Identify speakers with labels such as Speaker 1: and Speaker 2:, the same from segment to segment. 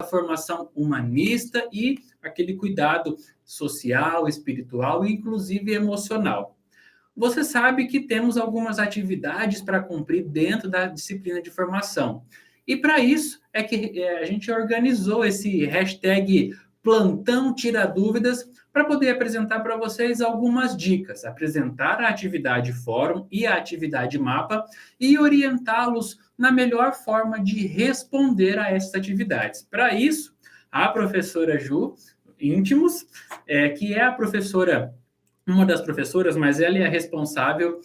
Speaker 1: formação humanista e aquele cuidado social, espiritual e inclusive emocional. Você sabe que temos algumas atividades para cumprir dentro da disciplina de formação. E para isso é que a gente organizou esse hashtag Plantão Tira Dúvidas para poder apresentar para vocês algumas dicas, apresentar a atividade fórum e a atividade mapa e orientá-los na melhor forma de responder a essas atividades. Para isso, a professora Ju Íntimos, que é a professora, uma das professoras, mas ela é a responsável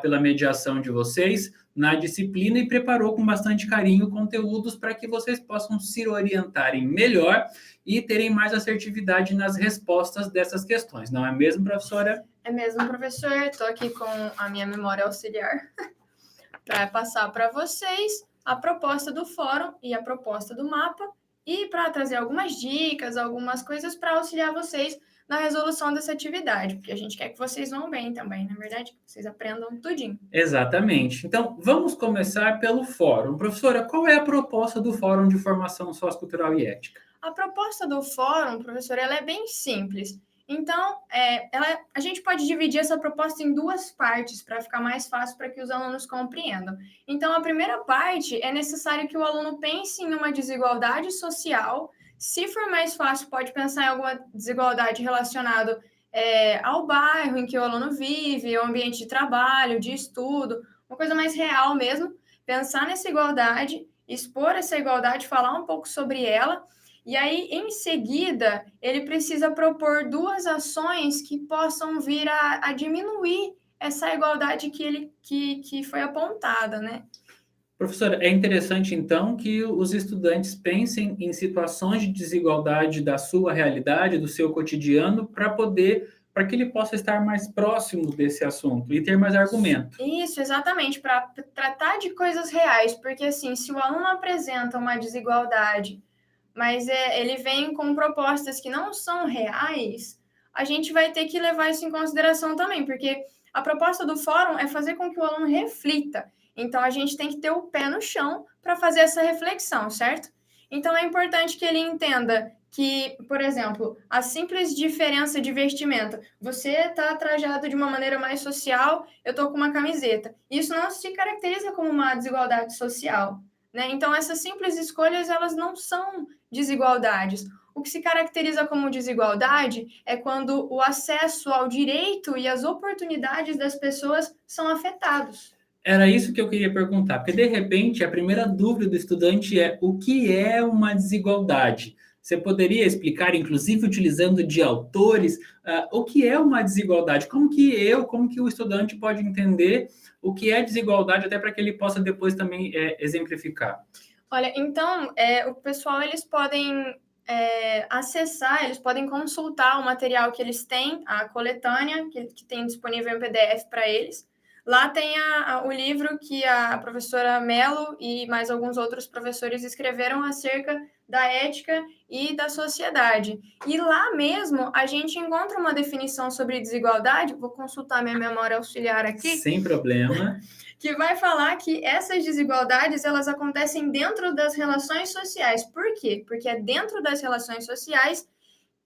Speaker 1: pela mediação de vocês na disciplina e preparou com bastante carinho conteúdos para que vocês possam se orientarem melhor e terem mais assertividade nas respostas dessas questões. Não é mesmo, professora?
Speaker 2: É mesmo, professor. Estou aqui com a minha memória auxiliar para passar para vocês a proposta do fórum e a proposta do mapa e para trazer algumas dicas, algumas coisas para auxiliar vocês na resolução dessa atividade, porque a gente quer que vocês vão bem também, na verdade, que vocês aprendam tudinho.
Speaker 1: Exatamente. Então, vamos começar pelo fórum. Professora, qual é a proposta do Fórum de Formação Sociocultural e Ética?
Speaker 2: A proposta do fórum, professora, ela é bem simples. Então, a gente pode dividir essa proposta em duas partes para ficar mais fácil para que os alunos compreendam. Então, a primeira parte é necessário que o aluno pense em uma desigualdade social. Se for mais fácil, pode pensar em alguma desigualdade relacionada ao bairro em que o aluno vive, ao ambiente de trabalho, de estudo, uma coisa mais real mesmo. Pensar nessa igualdade, expor essa igualdade, falar um pouco sobre ela. E aí, em seguida, ele precisa propor duas ações que possam vir a diminuir essa igualdade que foi apontada, né?
Speaker 1: Professora, é interessante, então, que os estudantes pensem em situações de desigualdade da sua realidade, do seu cotidiano, para que ele possa estar mais próximo desse assunto e ter mais argumento.
Speaker 2: Isso, exatamente, para tratar de coisas reais, porque, assim, se o aluno apresenta uma desigualdade, mas ele vem com propostas que não são reais, a gente vai ter que levar isso em consideração também, porque a proposta do fórum é fazer com que o aluno reflita. Então, a gente tem que ter o pé no chão para fazer essa reflexão, certo? Então, é importante que ele entenda que, por exemplo, a simples diferença de vestimenta. Você está trajado de uma maneira mais social, eu estou com uma camiseta. Isso não se caracteriza como uma desigualdade social, né? Então, essas simples escolhas, elas não são desigualdades. O que se caracteriza como desigualdade é quando o acesso ao direito e as oportunidades das pessoas são afetados.
Speaker 1: Era isso que eu queria perguntar, porque de repente a primeira dúvida do estudante é o que é uma desigualdade? Você poderia explicar, inclusive utilizando de autores, o que é uma desigualdade? Como que o estudante pode entender o que é desigualdade, até para que ele possa depois também exemplificar?
Speaker 2: Olha, então, o pessoal, eles podem acessar, eles podem consultar o material que eles têm, a coletânea, que tem disponível em PDF para eles. Lá tem o livro que a professora Mello e mais alguns outros professores escreveram acerca da ética e da sociedade. E lá mesmo a gente encontra uma definição sobre desigualdade, vou consultar minha memória auxiliar aqui.
Speaker 1: Sem problema.
Speaker 2: Que vai falar que essas desigualdades, elas acontecem dentro das relações sociais. Por quê? Porque é dentro das relações sociais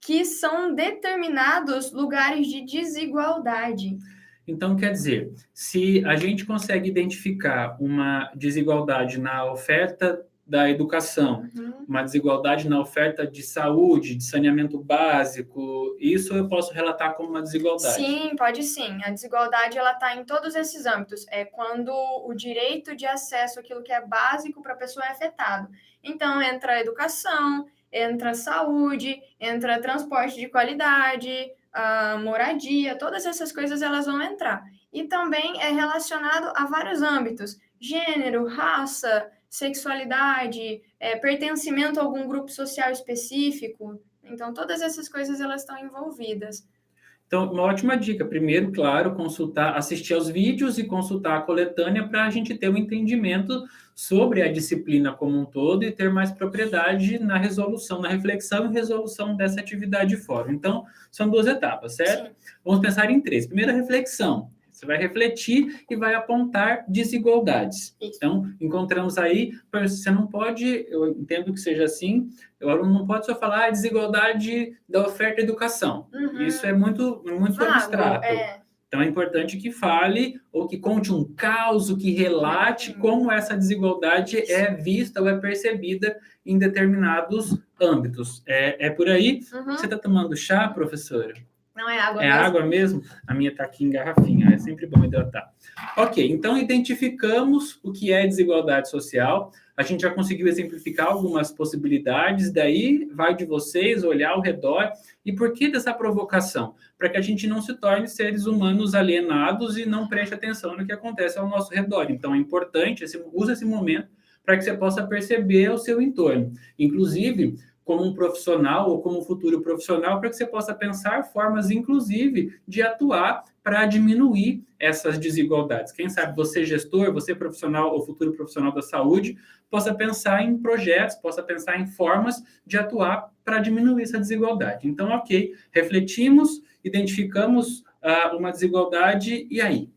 Speaker 2: que são determinados lugares de desigualdade.
Speaker 1: Então, quer dizer, se a gente consegue identificar uma desigualdade na oferta da educação, uma desigualdade na oferta de saúde, de saneamento básico, isso eu posso relatar como uma desigualdade?
Speaker 2: Sim, pode sim. A desigualdade ela está em todos esses âmbitos. É quando o direito de acesso àquilo que é básico para a pessoa é afetado. Então, entra a educação, entra a saúde, entra transporte de qualidade, a moradia, todas essas coisas elas vão entrar. E também é relacionado a vários âmbitos: gênero, raça, sexualidade, pertencimento a algum grupo social específico. Então, todas essas coisas elas estão envolvidas.
Speaker 1: Então, uma ótima dica. Primeiro, claro, assistir aos vídeos e consultar a coletânea para a gente ter um entendimento sobre a disciplina como um todo e ter mais propriedade na resolução, na reflexão e resolução dessa atividade de fórum. Então, são duas etapas, certo?
Speaker 2: Sim.
Speaker 1: Vamos pensar em três. Primeiro, a reflexão. Você vai refletir e vai apontar desigualdades.
Speaker 2: Isso.
Speaker 1: Então, encontramos aí, você não pode, eu entendo que seja assim, o aluno não pode só falar desigualdade da oferta de educação. Isso é muito
Speaker 2: Vago,
Speaker 1: abstrato. Então, é importante que fale ou que conte um caso, que relate como essa desigualdade é vista ou é percebida em determinados âmbitos. É por aí? Você está tomando chá, professora?
Speaker 2: Não, é água
Speaker 1: É
Speaker 2: mesmo.
Speaker 1: água mesmo? A minha está aqui em garrafinha, é sempre bom hidratar. Ok, então identificamos o que é desigualdade social, a gente já conseguiu exemplificar algumas possibilidades, daí vai de vocês olhar ao redor. E por que dessa provocação? Para que a gente não se torne seres humanos alienados e não preste atenção no que acontece ao nosso redor. Então é importante, usa esse momento para que você possa perceber o seu entorno. Inclusive, como um profissional ou como um futuro profissional, para que você possa pensar formas, inclusive, de atuar para diminuir essas desigualdades. Quem sabe você, gestor, você profissional ou futuro profissional da saúde, possa pensar em projetos, possa pensar em formas de atuar para diminuir essa desigualdade. Então, ok, refletimos, identificamos uma desigualdade, e aí?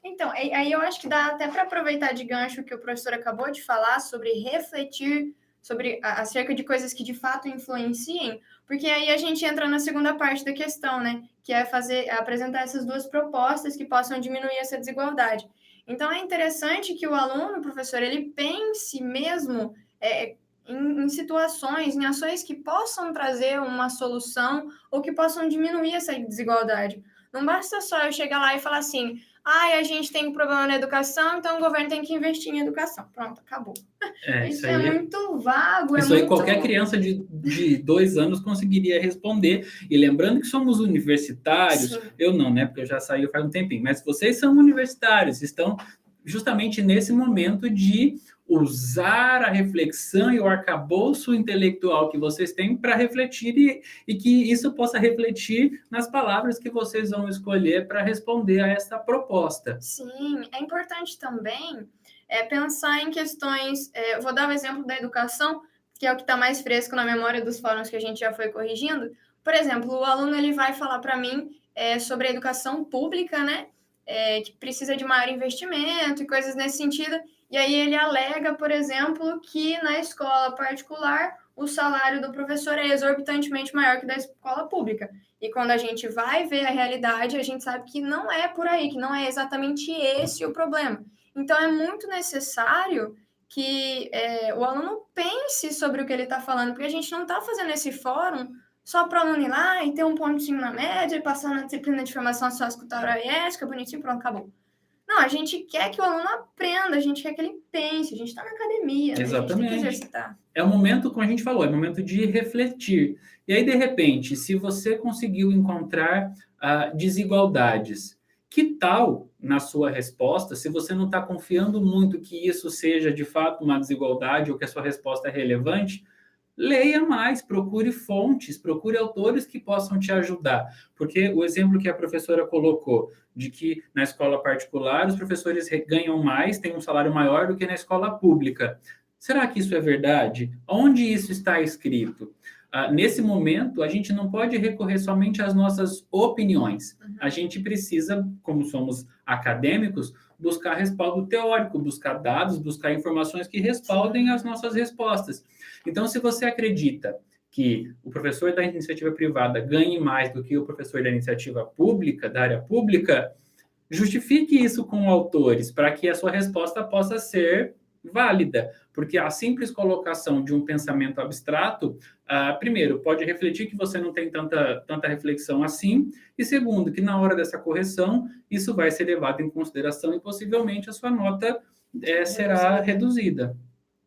Speaker 2: Então, aí eu acho que dá até para aproveitar de gancho que o professor acabou de falar sobre refletir sobre acerca de coisas que de fato influenciem, porque aí a gente entra na segunda parte da questão, né? Que é apresentar essas duas propostas que possam diminuir essa desigualdade. Então, é interessante que o aluno, professor, ele pense mesmo em situações, em ações que possam trazer uma solução ou que possam diminuir essa desigualdade. Não basta só eu chegar lá e falar assim, a gente tem um problema na educação, então o governo tem que investir em educação. Pronto, acabou. Isso é muito vago.
Speaker 1: Isso aí qualquer criança de 2 anos conseguiria responder. E lembrando que somos universitários, sim. Eu não, né? Porque eu já saí faz um tempinho. Mas vocês são universitários, estão justamente nesse momento de usar a reflexão e o arcabouço intelectual que vocês têm para refletir e que isso possa refletir nas palavras que vocês vão escolher para responder a essa proposta.
Speaker 2: Sim, é importante também pensar em questões... eu vou dar o exemplo da educação, que é o que está mais fresco na memória dos fóruns que a gente já foi corrigindo. Por exemplo, o aluno ele vai falar para mim sobre a educação pública, né? Que precisa de maior investimento e coisas nesse sentido. E aí ele alega, por exemplo, que na escola particular o salário do professor é exorbitantemente maior que da escola pública. E quando a gente vai ver a realidade, a gente sabe que não é por aí, que não é exatamente esse o problema. Então, é muito necessário que o aluno pense sobre o que ele está falando, porque a gente não está fazendo esse fórum só para o aluno ir lá e ter um pontinho na média, e passar na disciplina de formação sociocultural e ética, bonitinho, pronto, acabou. Não, a gente quer que o aluno aprenda, a gente quer que ele pense, a gente está na academia, né?
Speaker 1: Exatamente.
Speaker 2: A gente tem que exercitar.
Speaker 1: É o momento, como a gente falou, é o momento de refletir. E aí, de repente, se você conseguiu encontrar desigualdades, que tal, na sua resposta, se você não está confiando muito que isso seja, de fato, uma desigualdade ou que a sua resposta é relevante, leia mais, procure fontes, procure autores que possam te ajudar. Porque o exemplo que a professora colocou, de que na escola particular os professores ganham mais, têm um salário maior do que na escola pública. Será que isso é verdade? Onde isso está escrito? Nesse momento, a gente não pode recorrer somente às nossas opiniões. A gente precisa, como somos acadêmicos, buscar respaldo teórico, buscar dados, buscar informações que respaldem as nossas respostas. Então, se você acredita que o professor da iniciativa privada ganhe mais do que o professor da iniciativa pública, da área pública, justifique isso com autores, para que a sua resposta possa ser válida, porque a simples colocação de um pensamento abstrato, primeiro, pode refletir que você não tem tanta reflexão assim, e segundo, que na hora dessa correção, isso vai ser levado em consideração e possivelmente a sua nota será reduzida.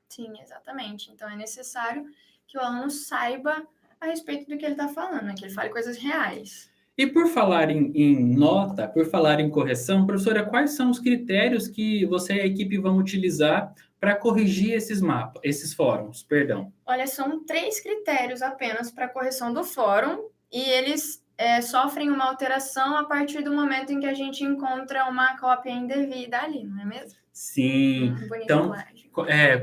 Speaker 2: Sim, exatamente. Então, é necessário que o aluno saiba a respeito do que ele está falando, né? Que ele fale coisas reais.
Speaker 1: E por falar em nota, por falar em correção, professora, quais são os critérios que você e a equipe vão utilizar para corrigir esses fóruns? Perdão.
Speaker 2: Olha, são 3 critérios apenas para a correção do fórum, e eles sofrem uma alteração a partir do momento em que a gente encontra uma cópia indevida ali, não é mesmo?
Speaker 1: Sim. Então,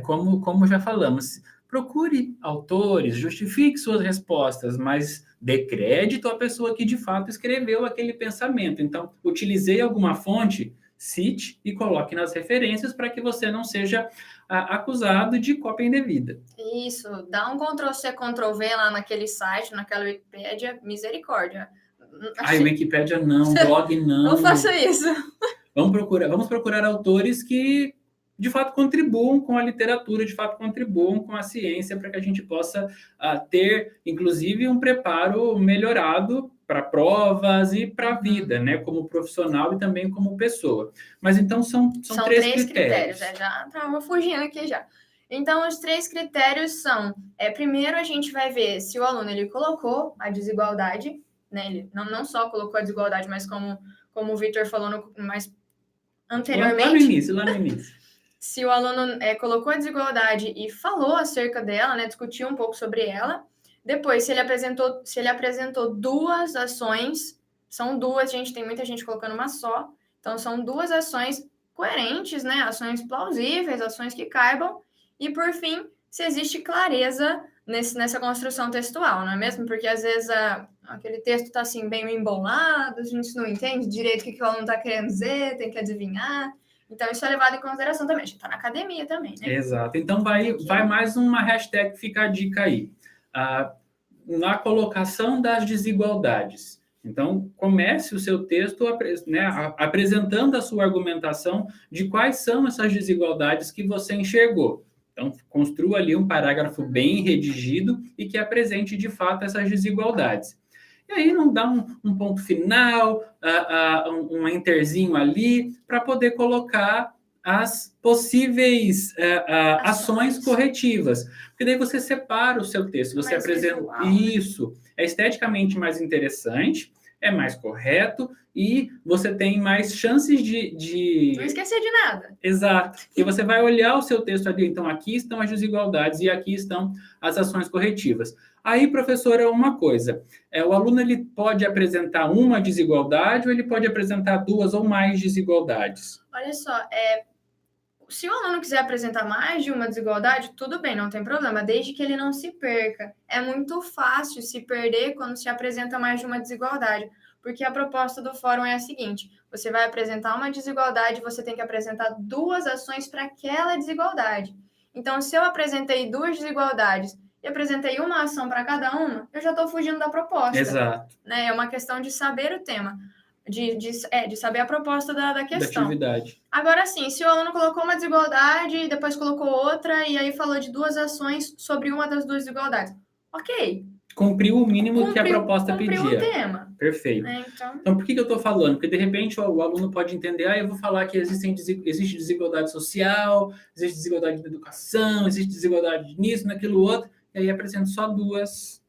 Speaker 1: como já falamos, procure autores, justifique suas respostas, mas dê crédito à pessoa que de fato escreveu aquele pensamento. Então, utilizei alguma fonte, cite e coloque nas referências para que você não seja acusado de cópia indevida.
Speaker 2: Isso, dá um Ctrl+C, Ctrl+V lá naquele site, naquela Wikipédia, misericórdia.
Speaker 1: Ai, Wikipédia não, blog não.
Speaker 2: Não faça isso.
Speaker 1: Vamos procurar autores que de fato contribuam com a literatura, de fato contribuam com a ciência, para que a gente possa ter, inclusive, um preparo melhorado para provas e para a vida, né? Como profissional e também como pessoa. Mas então são três critérios.
Speaker 2: Já estava fugindo aqui já. Então, os 3 critérios são, primeiro a gente vai ver se o aluno ele colocou a desigualdade, né? Ele não só colocou a desigualdade, mas como o Victor falou mais anteriormente.
Speaker 1: Lá no início.
Speaker 2: Se o aluno colocou a desigualdade e falou acerca dela, né? Discutiu um pouco sobre ela. Depois, se ele apresentou 2 ações, são 2, gente, tem muita gente colocando uma só. Então, são 2 ações coerentes, né? Ações plausíveis, ações que caibam. E, por fim, se existe clareza nessa construção textual, não é mesmo? Porque, às vezes, aquele texto está, assim, bem embolado, a gente não entende direito o que o aluno está querendo dizer, tem que adivinhar. Então, isso é levado em consideração também. A gente está na academia também, né?
Speaker 1: Exato. Então, vai mais uma hashtag, fica a dica aí. Na colocação das desigualdades. Então, comece o seu texto apresentando a sua argumentação de quais são essas desigualdades que você enxergou. Então, construa ali um parágrafo bem redigido e que apresente, de fato, essas desigualdades. E aí, não dá um ponto final, um enterzinho ali, para poder colocar as possíveis ações corretivas. Porque daí você separa o seu texto, você apresenta isso, é esteticamente mais interessante, é mais correto e você tem mais chances de...
Speaker 2: Não esquecer de nada.
Speaker 1: Exato. E você vai olhar o seu texto ali, então aqui estão as desigualdades e aqui estão as ações corretivas. Aí, professora, uma coisa, o aluno ele pode apresentar uma desigualdade ou ele pode apresentar 2 ou mais desigualdades?
Speaker 2: Olha só, se o aluno quiser apresentar mais de uma desigualdade, tudo bem, não tem problema, desde que ele não se perca. É muito fácil se perder quando se apresenta mais de uma desigualdade, porque a proposta do fórum é a seguinte: você vai apresentar uma desigualdade, você tem que apresentar 2 ações para aquela desigualdade. Então, se eu apresentei 2 desigualdades e apresentei uma ação para cada uma, eu já estou fugindo da proposta.
Speaker 1: Exato.
Speaker 2: Né? É uma questão de saber o tema. De saber a proposta da questão.
Speaker 1: Da atividade.
Speaker 2: Agora, sim, se o aluno colocou uma desigualdade, depois colocou outra, e aí falou de 2 ações sobre uma das 2 desigualdades. Ok.
Speaker 1: Cumpriu o mínimo que a proposta pedia.
Speaker 2: Cumpriu o tema.
Speaker 1: Perfeito. Então, por que eu estou falando? Porque, de repente, o aluno pode entender, eu vou falar que existe desigualdade social, existe desigualdade na educação, existe desigualdade nisso, naquilo outro, e aí apresento só 2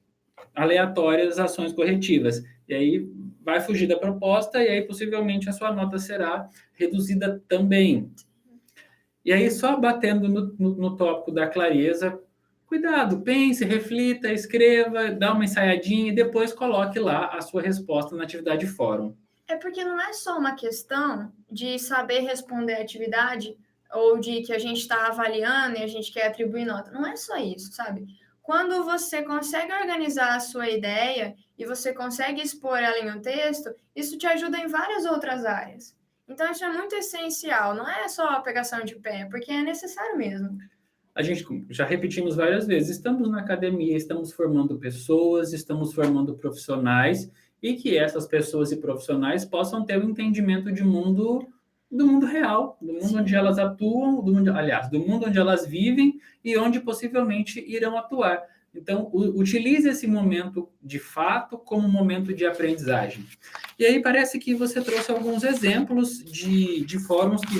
Speaker 1: aleatórias ações corretivas. E aí vai fugir da proposta e aí possivelmente a sua nota será reduzida também. E aí, só batendo no tópico da clareza, cuidado, pense, reflita, escreva, dá uma ensaiadinha e depois coloque lá a sua resposta na atividade fórum.
Speaker 2: É porque não é só uma questão de saber responder a atividade ou de que a gente está avaliando e a gente quer atribuir nota. Não é só isso, sabe? Quando você consegue organizar a sua ideia e você consegue expor ela em um texto, isso te ajuda em várias outras áreas. Então, isso é muito essencial. Não é só a pegação de pé, porque é necessário mesmo.
Speaker 1: A gente já repetimos várias vezes, estamos na academia, estamos formando pessoas, estamos formando profissionais, e que essas pessoas e profissionais possam ter um entendimento do mundo real, do mundo onde elas atuam, do mundo onde elas vivem e onde possivelmente irão atuar. Então, utilize esse momento de fato como um momento de aprendizagem. E aí parece que você trouxe alguns exemplos de fóruns que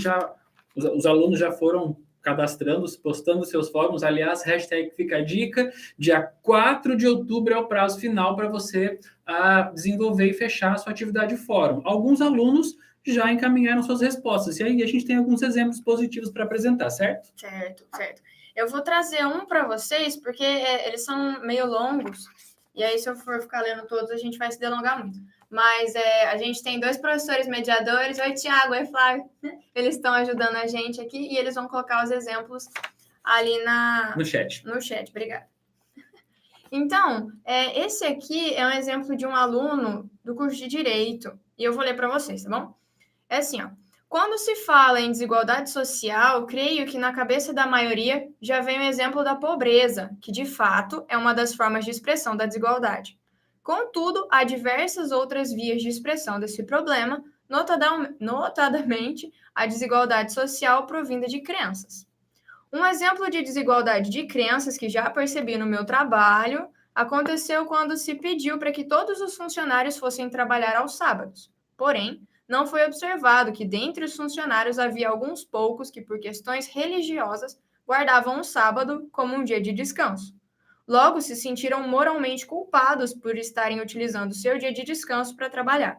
Speaker 1: os alunos já foram cadastrando, postando seus fóruns. Aliás, hashtag fica a dica, dia 4 de outubro é o prazo final para você desenvolver e fechar a sua atividade fórum. Alguns alunos já encaminharam suas respostas, e aí a gente tem alguns exemplos positivos para apresentar, certo?
Speaker 2: Certo. Eu vou trazer um para vocês, porque eles são meio longos, e aí se eu for ficar lendo todos, a gente vai se delongar muito. Mas a gente tem 2 professores mediadores, oi Tiago, oi Flávio, eles estão ajudando a gente aqui, e eles vão colocar os exemplos ali
Speaker 1: No chat.
Speaker 2: no chat. Obrigada. Então, esse aqui é um exemplo de um aluno do curso de Direito, e eu vou ler para vocês, tá bom? É assim, ó. Quando se fala em desigualdade social, creio que na cabeça da maioria já vem o exemplo da pobreza, que de fato é uma das formas de expressão da desigualdade. Contudo, há diversas outras vias de expressão desse problema, notadamente a desigualdade social provinda de crenças. Um exemplo de desigualdade de crenças que já percebi no meu trabalho aconteceu quando se pediu para que todos os funcionários fossem trabalhar aos sábados. Porém, não foi observado que dentre os funcionários havia alguns poucos que, por questões religiosas, guardavam o sábado como um dia de descanso. Logo, se sentiram moralmente culpados por estarem utilizando seu dia de descanso para trabalhar.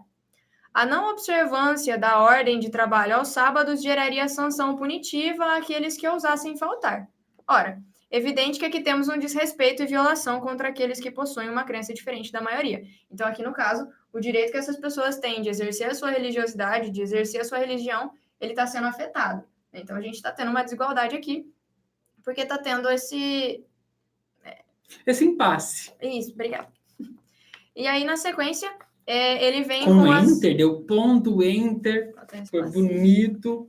Speaker 2: A não observância da ordem de trabalho aos sábados geraria sanção punitiva àqueles que ousassem faltar. Ora, evidente que aqui temos um desrespeito e violação contra aqueles que possuem uma crença diferente da maioria. Então, aqui no caso, o direito que essas pessoas têm de exercer a sua religiosidade, de exercer a sua religião, ele está sendo afetado. Então, a gente está tendo uma desigualdade aqui, porque está tendo esse
Speaker 1: impasse.
Speaker 2: Isso, obrigada. E aí, na sequência, ele vem
Speaker 1: com enter, deu ponto, enter, foi bonito.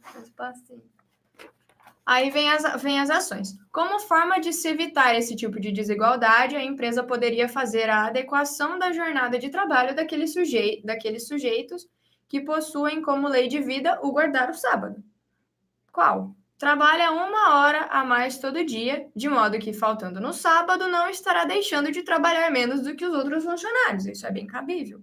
Speaker 2: Aí vem as ações. Como forma de se evitar esse tipo de desigualdade, a empresa poderia fazer a adequação da jornada de trabalho daqueles sujeitos que possuem como lei de vida o guardar o sábado. Qual? Trabalha 1 hora a mais todo dia, de modo que, faltando no sábado, não estará deixando de trabalhar menos do que os outros funcionários. Isso é bem cabível.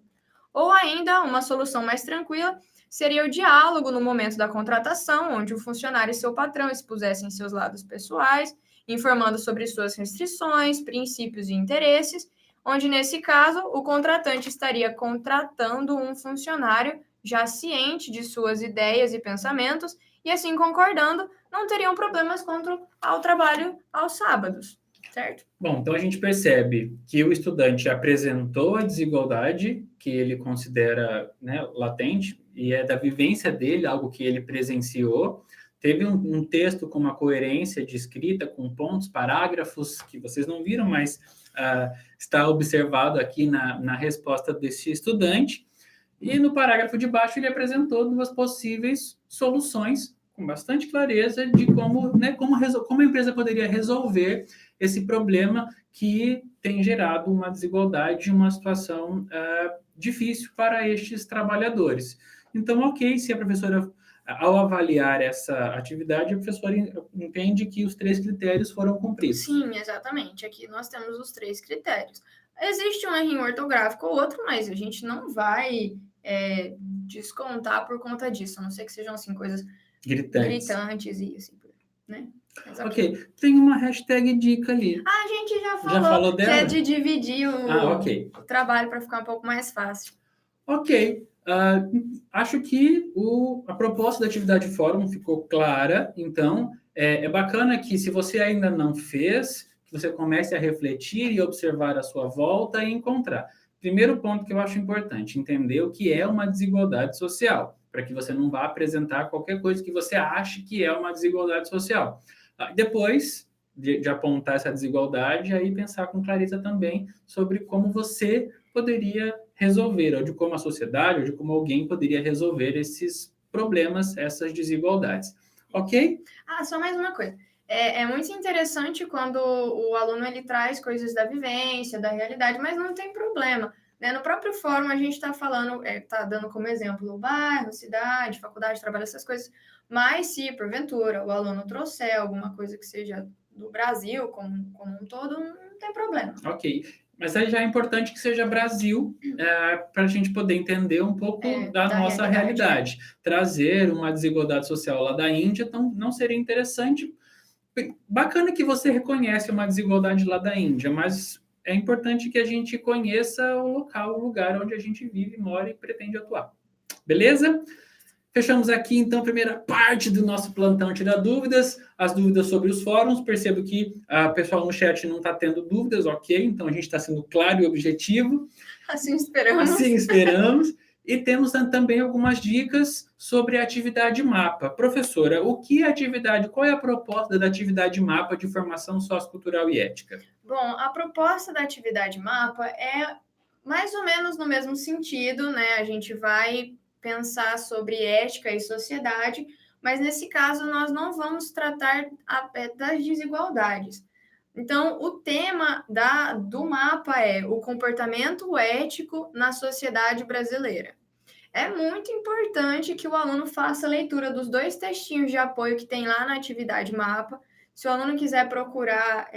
Speaker 2: Ou ainda, uma solução mais tranquila seria o diálogo no momento da contratação, onde o funcionário e seu patrão expusessem seus lados pessoais, informando sobre suas restrições, princípios e interesses, onde, nesse caso, o contratante estaria contratando um funcionário já ciente de suas ideias e pensamentos e, assim concordando, não teriam problemas quanto ao trabalho aos sábados, certo?
Speaker 1: Bom, então a gente percebe que o estudante apresentou a desigualdade que ele considera, né, latente, e é da vivência dele, algo que ele presenciou. Teve um texto com uma coerência de escrita, com pontos, parágrafos, que vocês não viram, mas está observado aqui na resposta desse estudante. E no parágrafo de baixo ele apresentou 2 possíveis soluções, com bastante clareza, de como a empresa poderia resolver esse problema que tem gerado uma desigualdade, uma situação difícil para estes trabalhadores. Então, ok, se a professora, ao avaliar essa atividade, a professora entende que os 3 critérios foram cumpridos.
Speaker 2: Sim, exatamente. Aqui nós temos os 3 critérios. Existe um erro ortográfico ou outro, mas a gente não vai descontar por conta disso, a não ser que sejam assim, coisas gritantes e assim, né?
Speaker 1: Ok, tem uma hashtag dica ali.
Speaker 2: A gente já falou
Speaker 1: dela?
Speaker 2: Que é de dividir o trabalho para ficar um pouco mais fácil.
Speaker 1: Ok, acho que a proposta da atividade fórum ficou clara, então é bacana que, se você ainda não fez, que você comece a refletir e observar a sua volta e encontrar. Primeiro ponto que eu acho importante, entender o que é uma desigualdade social, para que você não vá apresentar qualquer coisa que você ache que é uma desigualdade social. Depois de apontar essa desigualdade, aí pensar com clareza também sobre como você poderia resolver, ou de como a sociedade, ou de como alguém poderia resolver esses problemas, essas desigualdades. Ok?
Speaker 2: Só mais uma coisa. É muito interessante quando o aluno ele traz coisas da vivência, da realidade, mas não tem problema. Né? No próprio fórum, a gente está falando, está dando como exemplo o bairro, cidade, faculdade, trabalho, essas coisas. Mas se, porventura, o aluno trouxer alguma coisa que seja do Brasil como um todo, não tem problema.
Speaker 1: Ok. Mas aí já é importante que seja Brasil, para a gente poder entender um pouco da nossa realidade. Trazer uma desigualdade social lá da Índia, então, não seria interessante. Bacana que você reconhece uma desigualdade lá da Índia, mas é importante que a gente conheça o lugar onde a gente vive, mora e pretende atuar. Beleza? Fechamos aqui, então, a primeira parte do nosso plantão Tira Dúvidas, as dúvidas sobre os fóruns. Percebo que o pessoal no chat não está tendo dúvidas, ok? Então, a gente está sendo claro e objetivo.
Speaker 2: Assim esperamos.
Speaker 1: Assim esperamos. E temos também algumas dicas sobre a atividade mapa. Professora, o que é atividade? Qual é a proposta da atividade mapa de formação sociocultural e ética?
Speaker 2: Bom, a proposta da atividade mapa é mais ou menos no mesmo sentido, né? A gente vai pensar sobre ética e sociedade, mas nesse caso nós não vamos tratar das desigualdades. Então, o tema do mapa é o comportamento ético na sociedade brasileira. É muito importante que o aluno faça a leitura dos 2 textinhos de apoio que tem lá na atividade mapa. Se o aluno quiser procurar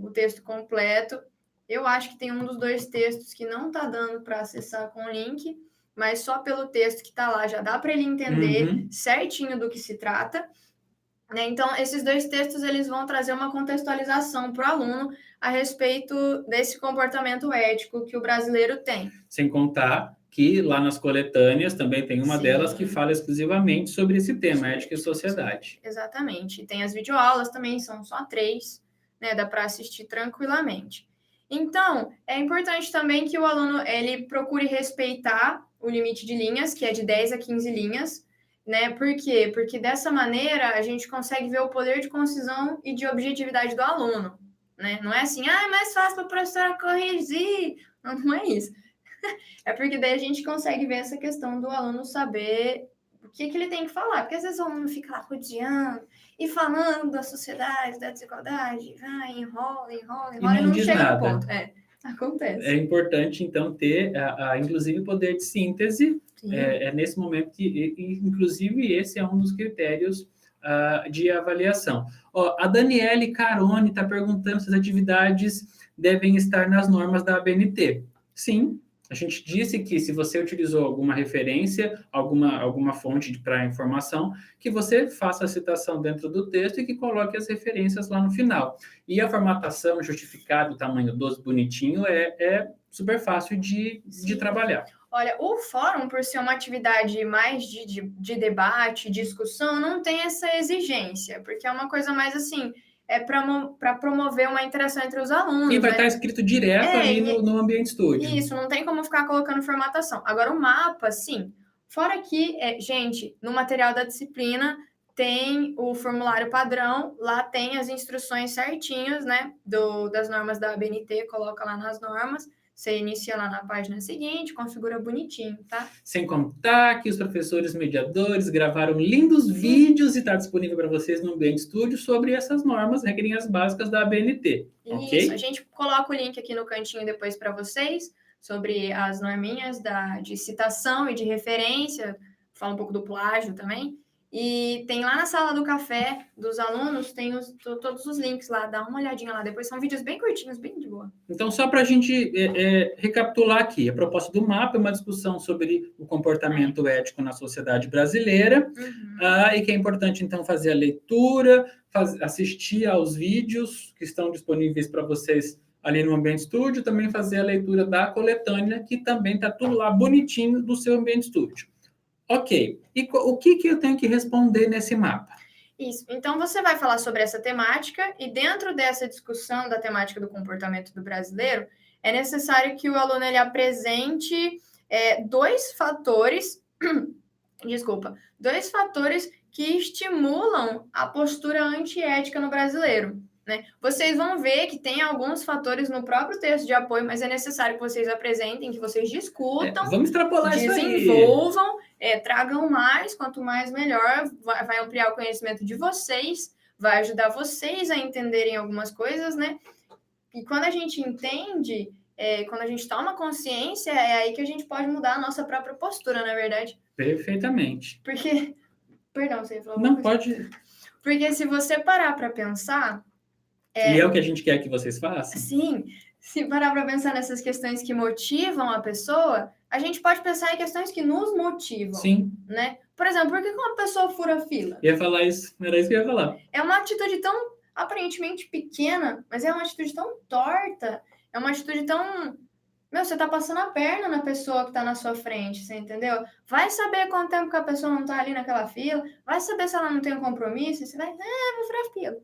Speaker 2: o texto completo, eu acho que tem um dos 2 textos que não está dando para acessar com o link, mas só pelo texto que está lá já dá para ele entender certinho do que se trata. Né? Então, esses 2 textos eles vão trazer uma contextualização para o aluno a respeito desse comportamento ético que o brasileiro tem.
Speaker 1: Sem contar que lá nas coletâneas também tem uma delas que fala exclusivamente sobre esse tema, ética e sociedade.
Speaker 2: Exatamente. Tem as videoaulas também, são só 3, né? Dá para assistir tranquilamente. Então, é importante também que o aluno ele procure respeitar o limite de linhas, que é de 10 a 15 linhas, né? Por quê? Porque dessa maneira a gente consegue ver o poder de concisão e de objetividade do aluno, né? Não é assim, é mais fácil para a professora corrigir. Não é isso. É porque daí a gente consegue ver essa questão do aluno saber o que ele tem que falar. Porque às vezes o aluno fica lá rodeando e falando da sociedade, da desigualdade, vai, enrola e não chega ao ponto. Acontece.
Speaker 1: É importante, então, ter, inclusive, poder de síntese. Nesse momento que, inclusive, esse é um dos critérios de avaliação. A Daniele Carone está perguntando se as atividades devem estar nas normas da ABNT. Sim. A gente disse que se você utilizou alguma referência, alguma fonte para informação, que você faça a citação dentro do texto e que coloque as referências lá no final. E a formatação justificada, o tamanho 12 bonitinho, é super fácil de trabalhar.
Speaker 2: Olha, o fórum, por ser uma atividade mais de debate, discussão, não tem essa exigência, porque é uma coisa mais assim... para promover uma interação entre os alunos.
Speaker 1: E vai estar escrito direto ali no Ambiente Studio.
Speaker 2: Isso, não tem como ficar colocando formatação. Agora, o mapa, sim. Fora que, gente, no material da disciplina tem o formulário padrão, lá tem as instruções certinhas, né, das normas da ABNT, coloca lá nas normas. Você inicia lá na página seguinte, configura bonitinho, tá?
Speaker 1: Sem contar que os professores mediadores gravaram lindos vídeos e está disponível para vocês no Ambiente Studio sobre essas normas, regrinhas básicas da ABNT.
Speaker 2: Isso,
Speaker 1: ok?
Speaker 2: A gente coloca o link aqui no cantinho depois para vocês, sobre as norminhas de citação e de referência, fala um pouco do plágio também. E tem lá na sala do café dos alunos, tem todos os links lá, dá uma olhadinha lá. Depois são vídeos bem curtinhos, bem de boa.
Speaker 1: Então, só para a gente recapitular aqui, a proposta do mapa é uma discussão sobre o comportamento ético na sociedade brasileira, e que é importante, então, fazer a leitura, assistir aos vídeos que estão disponíveis para vocês ali no Ambiente Studio, também fazer a leitura da coletânea, que também está tudo lá bonitinho do seu Ambiente Studio. Ok. E o que eu tenho que responder nesse mapa?
Speaker 2: Isso. Então, você vai falar sobre essa temática e dentro dessa discussão da temática do comportamento do brasileiro, é necessário que o aluno ele apresente 2 fatores que estimulam a postura antiética no brasileiro. Né? Vocês vão ver que tem alguns fatores no próprio texto de apoio, mas é necessário que vocês apresentem, que vocês discutam,
Speaker 1: vamos extrapolar
Speaker 2: desenvolvam, tragam mais, quanto mais melhor, vai ampliar o conhecimento de vocês, vai ajudar vocês a entenderem algumas coisas, né? E quando a gente entende, quando a gente toma consciência, é aí que a gente pode mudar a nossa própria postura, na verdade.
Speaker 1: Perfeitamente.
Speaker 2: Porque, perdão, você falou
Speaker 1: Não, pode...
Speaker 2: Porque se você parar para pensar...
Speaker 1: E é o que a gente quer que vocês façam?
Speaker 2: Sim, se parar para pensar nessas questões que motivam a pessoa, a gente pode pensar em questões que nos motivam.
Speaker 1: Sim.
Speaker 2: Né? Por exemplo, por que uma pessoa fura fila?
Speaker 1: Ia falar isso, era isso que eu ia falar.
Speaker 2: É uma atitude tão aparentemente pequena, mas é uma atitude tão torta, é uma atitude tão... você tá passando a perna na pessoa que tá na sua frente, você entendeu? Vai saber quanto tempo que a pessoa não tá ali naquela fila, vai saber se ela não tem um compromisso, e você vai, vou furar fila.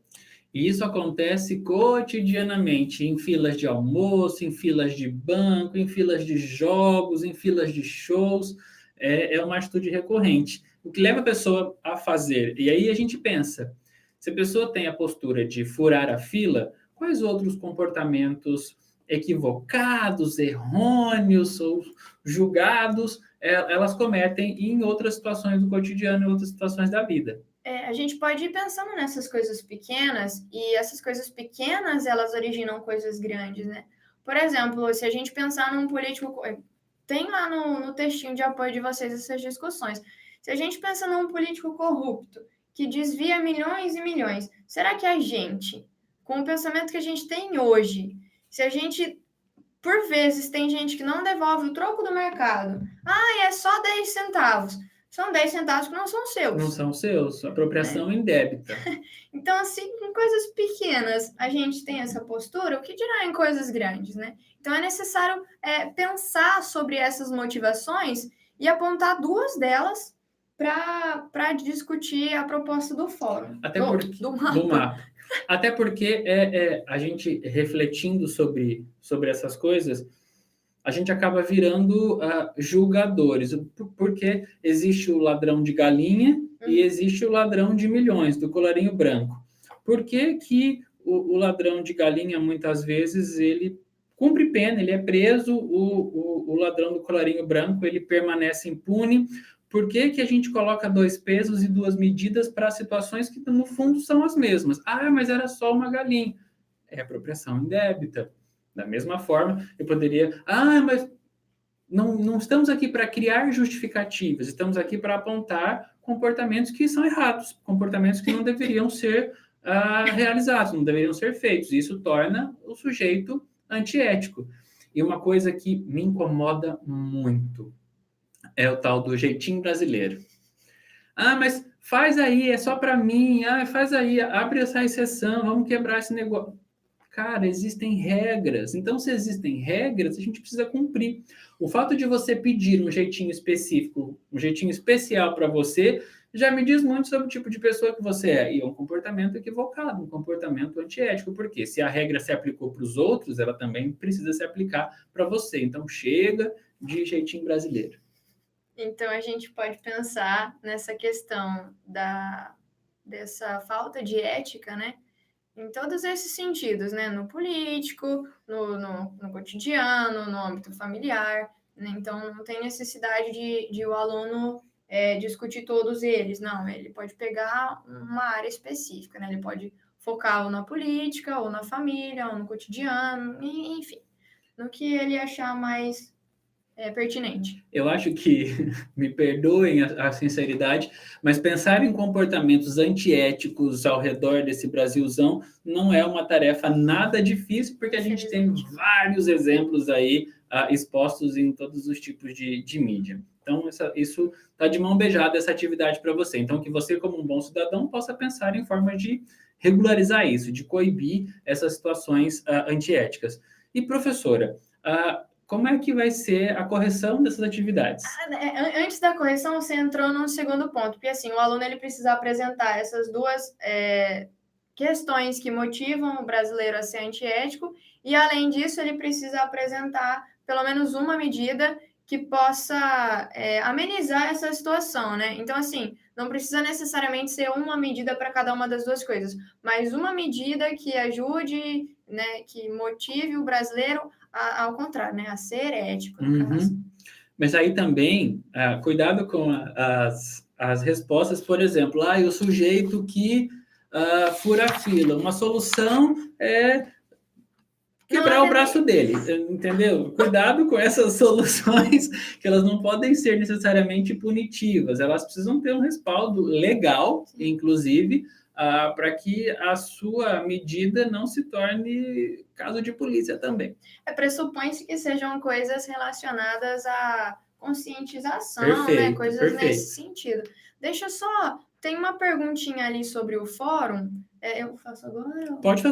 Speaker 1: E isso acontece cotidianamente, em filas de almoço, em filas de banco, em filas de jogos, em filas de shows. é uma atitude recorrente. O que leva a pessoa a fazer? E aí a gente pensa, se a pessoa tem a postura de furar a fila, quais outros comportamentos equivocados, errôneos ou julgados elas cometem em outras situações do cotidiano, em outras situações da vida?
Speaker 2: A gente pode ir pensando nessas coisas pequenas, e essas coisas pequenas, elas originam coisas grandes, né? Por exemplo, se a gente pensar num político... Tem lá no textinho de apoio de vocês essas discussões. Se a gente pensa num político corrupto, que desvia milhões e milhões, será que a gente, com o pensamento que a gente tem hoje, se a gente... Por vezes, tem gente que não devolve o troco do mercado. É só 10 centavos. São 10 centavos que não são seus.
Speaker 1: Não são seus, apropriação indébita.
Speaker 2: Então, assim, em coisas pequenas a gente tem essa postura, o que dirá em coisas grandes, né? Então, é necessário pensar sobre essas motivações e apontar duas delas para discutir a proposta do fórum.
Speaker 1: Até porque, do mapa. Até porque a gente refletindo sobre essas coisas, a gente acaba virando julgadores, porque existe o ladrão de galinha e existe o ladrão de milhões, do colarinho branco. Por que o ladrão de galinha, muitas vezes, ele cumpre pena, ele é preso, o ladrão do colarinho branco, ele permanece impune? Por que a gente coloca 2 pesos e 2 medidas para situações que, no fundo, são as mesmas? Mas era só uma galinha. É apropriação indébita. Da mesma forma, eu poderia... mas não estamos aqui para criar justificativas, estamos aqui para apontar comportamentos que são errados, comportamentos que não deveriam ser realizados, não deveriam ser feitos. Isso torna o sujeito antiético. E uma coisa que me incomoda muito é o tal do jeitinho brasileiro. Mas faz aí, é só para mim. Faz aí, abre essa exceção, vamos quebrar esse negócio. Cara, existem regras. Então, se existem regras, a gente precisa cumprir. O fato de você pedir um jeitinho específico, um jeitinho especial para você, já me diz muito sobre o tipo de pessoa que você é. E é um comportamento equivocado, um comportamento antiético. Porque se a regra se aplicou para os outros, ela também precisa se aplicar para você. Então, chega de jeitinho brasileiro.
Speaker 2: Então, a gente pode pensar nessa questão dessa falta de ética, né? Em todos esses sentidos, né? No político, no cotidiano, no âmbito familiar, né? Então, não tem necessidade de o aluno discutir todos eles, não. Ele pode pegar uma área específica, né? Ele pode focar ou na política, ou na família, ou no cotidiano, enfim, no que ele achar mais pertinente.
Speaker 1: Eu acho que, me perdoem a sinceridade, mas pensar em comportamentos antiéticos ao redor desse Brasilzão não é uma tarefa nada difícil, porque a gente tem vários exemplos aí expostos em todos os tipos de mídia. Então, isso está de mão beijada, essa atividade para você. Então, que você, como um bom cidadão, possa pensar em formas de regularizar isso, de coibir essas situações antiéticas. E, professora, como é que vai ser a correção dessas atividades?
Speaker 2: Antes da correção, você entrou num segundo ponto, porque assim, o aluno ele precisa apresentar essas duas questões que motivam o brasileiro a ser antiético, e além disso, ele precisa apresentar pelo menos uma medida que possa amenizar essa situação, né? Então, assim, não precisa necessariamente ser uma medida para cada uma das duas coisas, mas uma medida que ajude, né, que motive o brasileiro ao contrário, né, a ser ético.
Speaker 1: Mas aí também, cuidado com as respostas, por exemplo, o sujeito que fura a fila. Uma solução é quebrar o braço dele, entendeu? Cuidado com essas soluções, que elas não podem ser necessariamente punitivas, elas precisam ter um respaldo legal, inclusive, para que a sua medida não se torne caso de polícia também.
Speaker 2: Pressupõe-se que sejam coisas relacionadas à conscientização,
Speaker 1: perfeito,
Speaker 2: né? Coisas
Speaker 1: perfeito.
Speaker 2: Nesse sentido. Deixa só... Tem uma perguntinha ali sobre o fórum. Eu faço agora?
Speaker 1: Pode